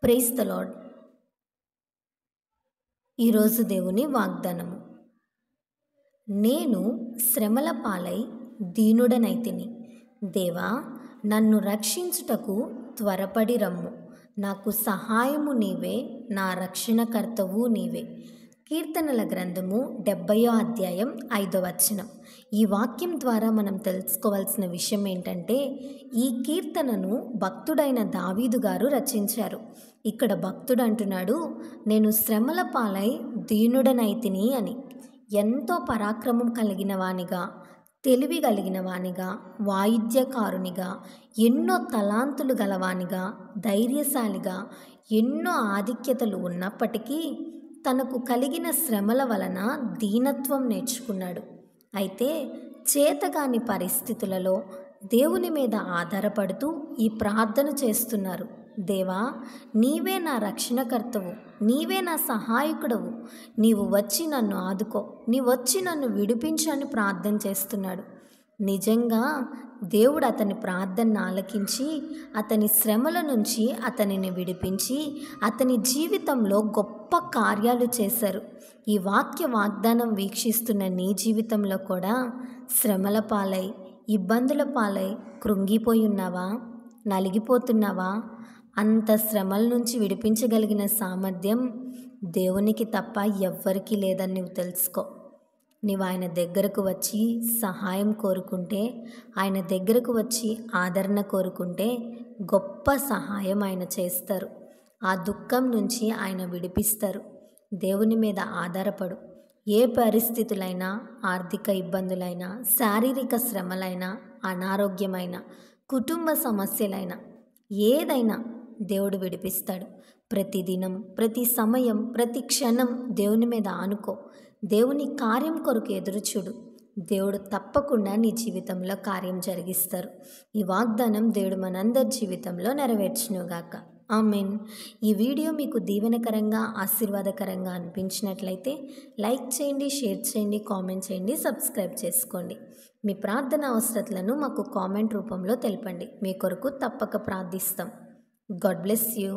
Praise the lord. ఈరోజు దేవుని వాగ్దానము. నేను శ్రమల పాలై దీనుడనైతిని. దేవా, నన్ను రక్షించుటకు త్వరపడి రమ్ము. నాకు సహాయము నీవే, నా రక్షణకర్తవు నీవే. కీర్తనల గ్రంథము 70వ అధ్యాయం 5వ వచనం. ఈ వాక్యం ద్వారా మనం తెలుసుకోవాల్సిన విషయం ఏంటంటే, ఈ కీర్తనను భక్తుడైన దావీదు గారు రచించారు. ఇక్కడ భక్తుడు అంటున్నాడు, నేను శ్రమల పాలై దీనుడనైతిని అని. ఎంతో పరాక్రమం కలిగిన వానిగా, తెలివి కలిగిన వానిగా, వాయిద్యకారునిగా, ఎన్నో తలాంతులు గలవానిగా, ధైర్యశాలిగా, ఎన్నో ఆధిక్యతలు ఉన్నప్పటికీ తనకు కలిగిన శ్రమల వలన దీనత్వం నేర్చుకున్నాడు. అయితే చేతగాని పరిస్థితులలో దేవుని మీద ఆధారపడుతూ ఈ ప్రార్థన చేస్తున్నారు. దేవా, నీవే నా రక్షణకర్తవు, నీవే నా సహాయకుడవు, నీవు వచ్చి నన్ను ఆదుకో, నీవు వచ్చి నన్ను విడిపించు అని ప్రార్థన చేస్తున్నాడు. నిజంగా దేవుడు అతని ప్రార్థనను ఆలకించి అతని శ్రమల నుంచి అతనిని విడిపించి అతని జీవితంలో గొప్ప కార్యాలు చేశారు. ఈ వాక్య వాగ్దానం వీక్షిస్తున్న నీ జీవితంలో కూడా శ్రమల పాలై, ఇబ్బందుల పాలై కృంగిపోయి ఉన్నావా? నలిగిపోతున్నావా? అంత శ్రమల నుంచి విడిపించగలిగిన సామర్థ్యం దేవునికి తప్ప ఎవ్వరికీ లేదని నువ్వు తెలుసుకో. నీవు ఆయన దగ్గరకు వచ్చి సహాయం కోరుకుంటే, ఆయన దగ్గరకు వచ్చి ఆదరణ కోరుకుంటే గొప్ప సహాయం ఆయన చేస్తారు. ఆ దుఃఖం నుంచి ఆయన విడిపిస్తారు. దేవుని మీద ఆధారపడు. ఏ పరిస్థితులైనా, ఆర్థిక ఇబ్బందులైనా, శారీరక శ్రమలైనా, అనారోగ్యమైన, కుటుంబ సమస్యలైనా, ఏదైనా దేవుడు విడిపిస్తాడు. ప్రతిదినం, ప్రతి సమయం, ప్రతి క్షణం దేవుని మీద ఆనుకో. దేవుని కార్యం కొరకు ఎదురుచూడు. దేవుడు తప్పకుండా నీ జీవితంలో కార్యం జరిగిస్తారు. ఈ వాగ్దానం దేవుడు మనందరి జీవితంలో నెరవేర్చునుగాక. ఆమేన్. ఈ వీడియో మీకు దీవెనకరంగా, ఆశీర్వాదకరంగా అనిపించినట్లయితే లైక్ చేయండి, షేర్ చేయండి, కామెంట్ చేయండి, సబ్స్క్రైబ్ చేసుకోండి. మీ ప్రార్థన అవసరతలను మాకు కామెంట్ రూపంలో తెలపండి. మీ కొరకు తప్పక ప్రార్థిస్తాం. God bless you.